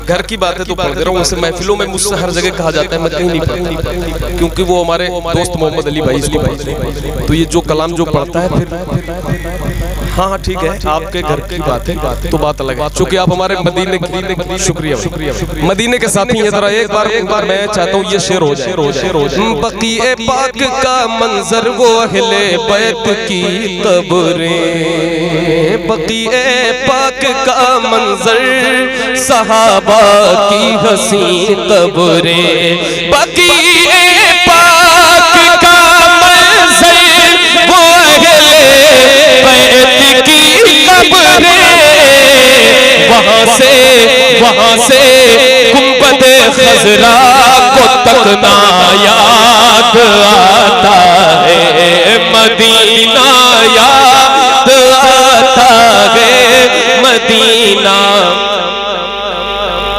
घर की बात है तो पढ़ रहा हूँ। वैसे महफिलों में मुझसे हर जगह कहा जाता है, मैं कहीं नहीं पढ़ता क्योंकि वो हमारे दोस्त मोहम्मद अली भाई इसको पढ़ते हैं। तो ये जो कलाम जो पढ़ता है फिर हाँ ठीक है, आपके घर की बात है तो बात अलग है, चूंकि आप हमारे मदीने की, शुक्रिया मदीने के साथी हैं। जरा एक बार मैं चाहता हूँ ये शेर हो जाए। बक़ीए पाक का मंजर वो अहले बैत की कब्रें, बक़ीए पाक का मंजर सहाबा की हसी कब्रें, बक़ीए पाक का मंजर वो अहले बैत की कब्रें। वहाँ से गुंबदे खजरा को तकना याद आता है, मदीना याद आता है, मदीना।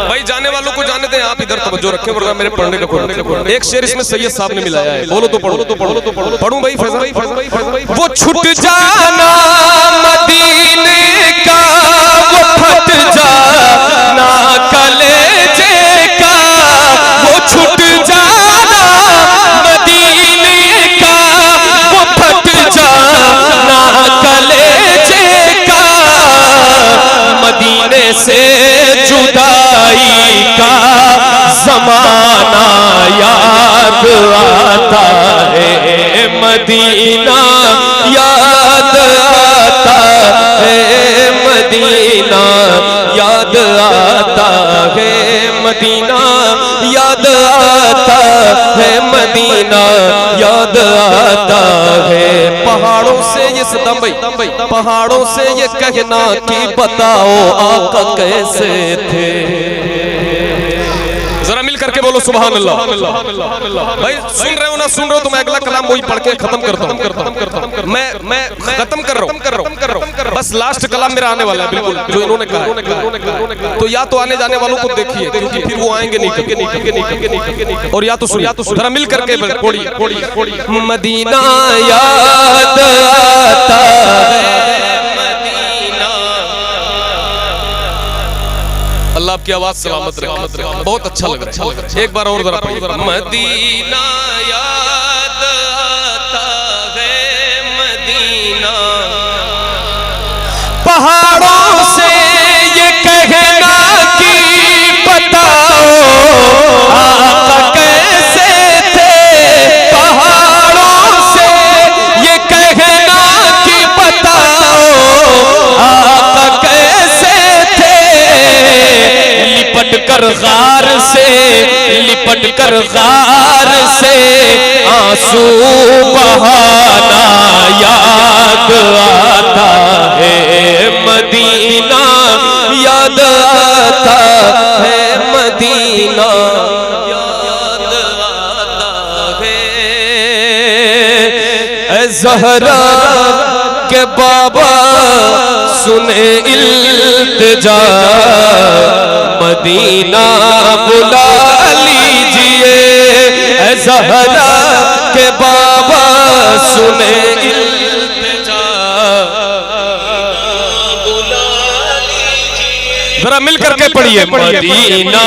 भाई जाने वालों को जाने दें, आप इधर तवज्जो रखें वरना मेरे पढ़ने का कोई। एक शेर इसमें सैयद साहब ने मिलाया है, बोलो तो पढ़ो। पढ़ूं भाई फैजल। वो छूट जाना मदीने का, वो फट जाना कलेजे का, वो छूट जाना मदीने का, वो फट जाना कलेजे का, मदीने से जुदाई का ज़माना याद आता है, मदीना याद आता है, मदीना याद आता है, मदीना याद आता है, मदीना याद आता है। पहाड़ों से ये सदम भाई, पहाड़ों से ये कहना कि बताओ आका कैसे थे। जरा मिल करके बोलो सुभान अल्लाह। भाई सुन रहे हो ना सुन रहे हो तो मैं अगला कलाम वही पढ़ के खत्म करता हूँ। मैं खत्म कर रहा हूँ। बस लास्ट कलाम मेरा आने वाला है बिल्कुल जो इन्होंने कहा। तो या तो आने जाने वालों को देखिए क्योंकि फिर वो आएंगे नहीं, और या तो जरा मिल करके पढ़िए। मदीना याद आता है, अल्लाह आपकी आवाज सलामत रखे। बहुत अच्छा लग रहा है, एक बार और जरा पढ़िए। मदीना याद आता है, मदीना पहाड़ों से ये कहना कि बताओ आका कैसे थे, पहाड़ों से ये कहना कि बताओ आका कैसे थे, लिपट कर गार से आंसू बहाना याद आता है, मदीना याद आता है, मदीना याद आता है। ज़हरा के बाबा सुने इल्तिजा, मदीना बुला लीजिए। ज़हरा के बाबा सुने इल्तिजा, बुला लीजिए। जरा मिल करके पढ़िए। मदीना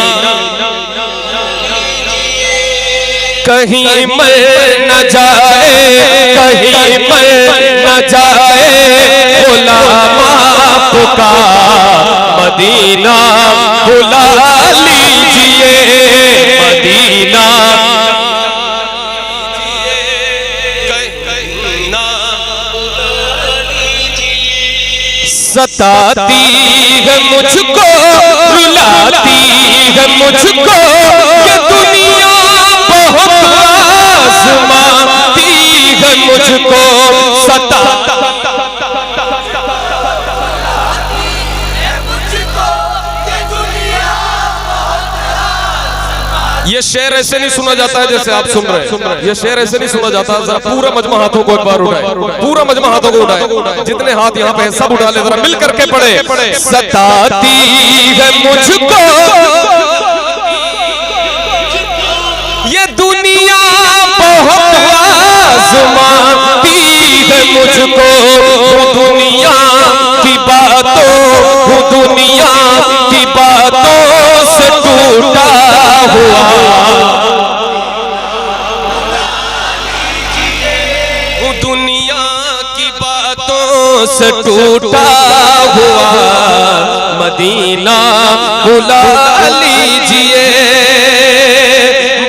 कहीं मर न जाए, कहीं मर न जाए, गुलामा पुकार, मदीना बुला लीजिए, मदीना सताती है मुझको, रुलाती है मुझको, ये दुनिया बहुत आज़माती है मुझको, ये शेर ऐसे नहीं सुना जाता है जैसे आप सुन रहे हैं। ये शेर ऐसे नहीं सुना जाता। जरा पूरा मजमा हाथों को एक बार उठाए, पूरा मजमा हाथों को उठाए, जितने हाथ यहाँ पे हैं सब उठा ले, जरा मिल करके पढ़े। सताती है मुझको ये दुनिया बहुत आज़माती है मुझको, दुनिया की बातों, दुनिया की बातों से टूटा हुआ, दुनिया की बातों से टूटा हुआ, मदीना बुला लीजिए।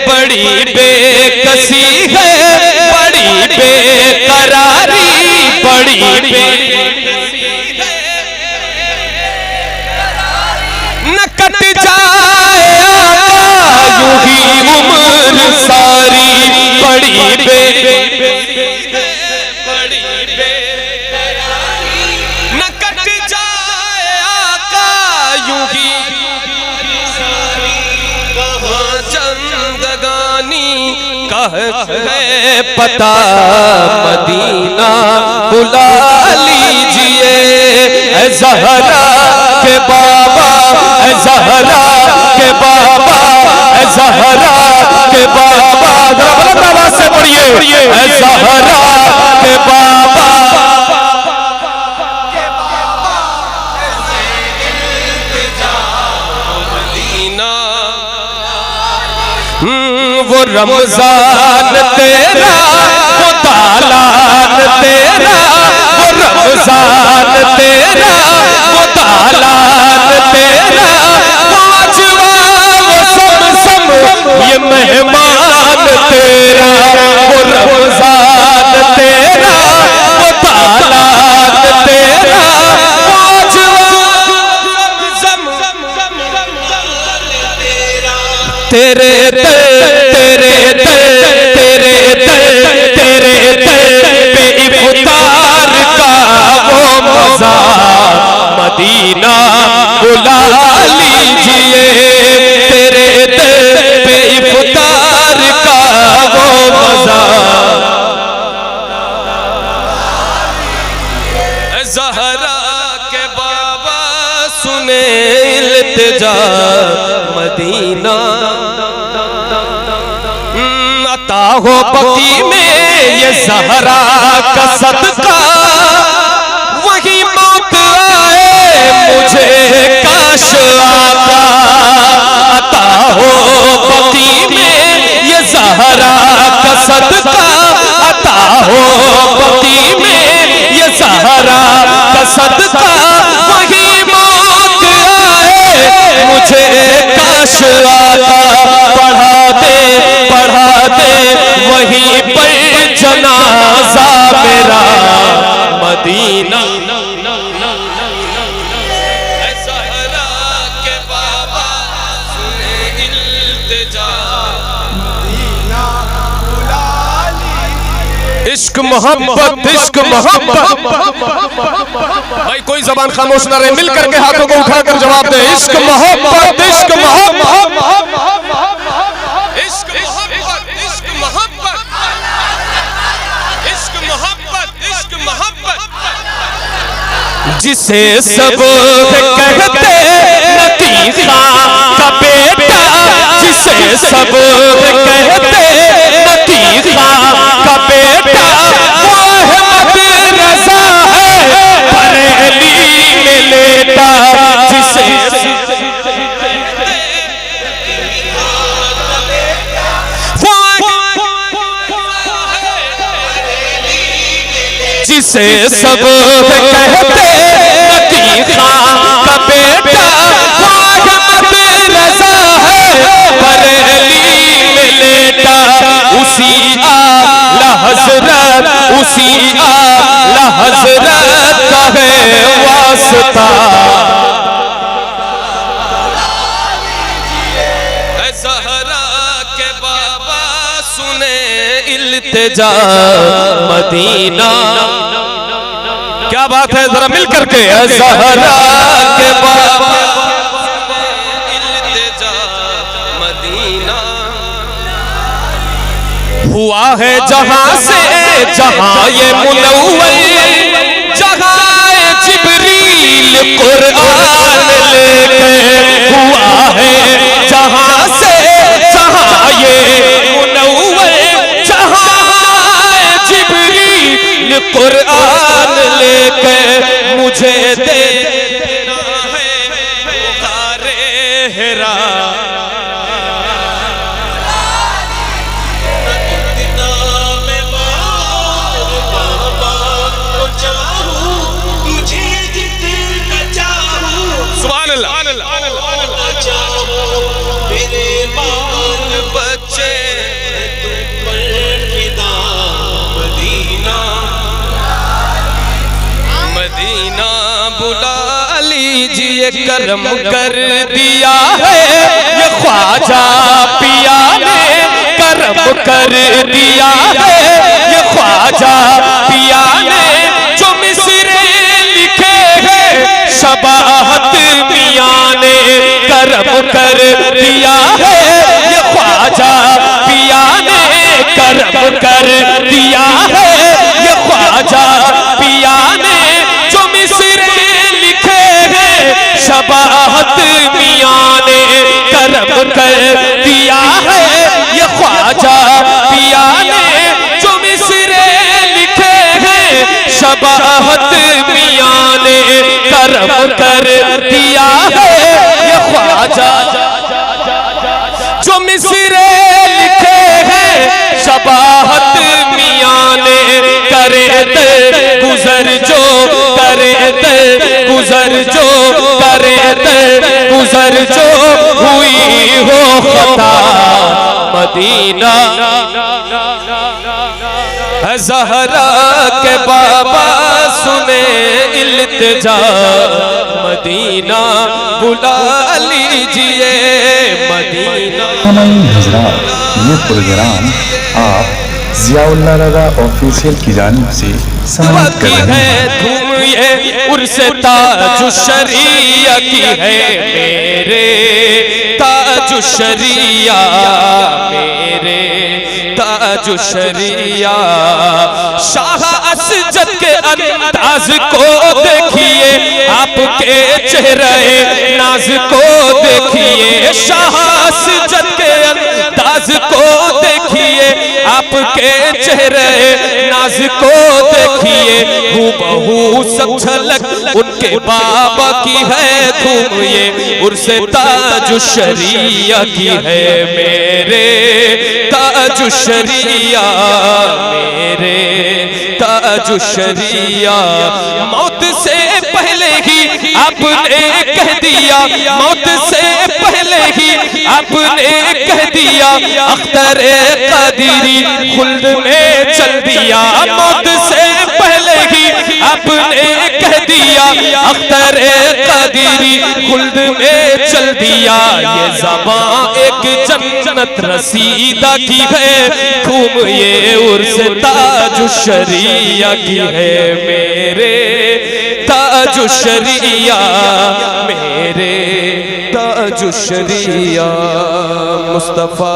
बड़ी बेकसी है, बड़ी बेकरारी, बड़ी बेकसी है, न कट जाए यूं ही उम्र सारी, बड़ी बेकसी है, बड़ी बेकरारी, न कट जाए आका यूं ही है पता, मदीना बुला लीजिए। ज़हरा के बाबा, ज़हरा के बाबा, के बाबा, जरा बुलंद आवाज से पढ़िए, ऐ ज़हरा के बाबा, वो रमजान तेरा, वो तालान तेरा, वो रमजान तेरा, वो तालान तेरा, वो अजवा, वो समसम, ये मेहमान तेरा, वो रमजान तेरा, वो तालान तेरा, वो अजवा, तेरे तेरे तेरे तेरे पे इफ्तार का वो मजा मदीना बुला लीजिए, तेरे पे इफ्तार का वो मजा। ज़हरा के बाबा सुने इल्तिजा मदीना, अता हो बकी में ये ज़हरा का सदका, वही मौत आए मुझे काश आका। अता हो बकी में ये ज़हरा का सदका, अता हो बकी में ये ज़हरा का सदका, वही मौत आए मुझे काश आका। पढ़ा दे वहीं पर जनाजा मेरा मदीना। ज़हरा के बाबा सुने इल्तिजा, इश्क मोहब्बत, इश्क मोहब्बत। भाई कोई जबान खामोश ना रहे, मिल करके हाथों को उठाकर जवाब दे। इश्क मोहब्बत, इश्क मोहब्बत, इश्क मोहब्बत, इश्क मोहब्बत, इश्क मोहब्बत, इश्क मोहब्बत। जिसे सब कहते लतीफ़ा का बेटा, जिसे सब कहते लतीफ़ा का बेटा, वो अहमद रज़ा है बरेली में लेटा। जिसे जिसे सब कहते लतीफ़ा का बेटा, वो अहमद रज़ा है बरेली में लेटा। उसी आला हज़रत, उसी आला हज़रत का है वास्ता। ज़हरा के बाबा सुने इल्तिजा मदीना। क्या बात है, जरा मिल करके। ज़हरा के बाबा इल्तिजा मदीना। हुआ है जहां से जहां ये मुनव्वर, जहां जिब्रील कुरान लेके। हुआ है जहां से जहां ये मुनव्वर, जहां जिब्रील कुरान लेके। मुझे देना है पुकारे हिरा, मदीना बुला लीजिए, करम कर दिया है ये ख्वाजा पिया ने, करम कर दिया है ये ख्वाजा पिया ने। जो मिसरे लिखे हैं शबाहत मियां ने, करम कर दिया है ये ख्वाजा पिया ने, करम कर दिया है ये ख्वाजा पिया ने। जो मिसरे लिखे हैं शबाहत मियां ने, करम कर दिया है ये करम कर दिया है ये ख्वाजा। जो मिसरे लिखे हैं शबाहत मियां ने करे दर गुजर जो करे दर गुजर जो करे दर गुजर जो हुई हो खता मदीना ज़हरा के बाबा सुने इल्तिजा मदीना बुला लीजिए मदीना। हज़रात, ये प्रोग्राम आप ज़ियाउल्लाह रज़ा ऑफिशियल की जानिब से समाप्त कर रहे हैं। धूम ये उर्स ताजुशरिया की है मेरे ताजुशरिया मेरे ताजुशरिया। शाह असजद के अंदाज को देखिए आपके चेहरे नाज को देखिए। शाह असजद के अंदाज को देखिए आपके चेहरे नाज को देखिए। हूबहू सब झलक उनके बाबा की है। धूम ये उर्स ताजुशरिया की है मेरे ताजुशरिया मेरे ताजुशरिया। मौत से पहले ही आपने कह दिया मौत से पहले ही आपने कह दिया अख्तर कादिरी खुल्द में चल दिया। मौत से पहले ही आपने कह दिया अख्तर कादिरी खुल्द में चल दिया। ये ज़बां एक जन्नत रसीदा की है। धूम ये उर्स ताजुशरिया की है मेरे ताजुशरिया मेरे ताजुशरिया। मुस्तफा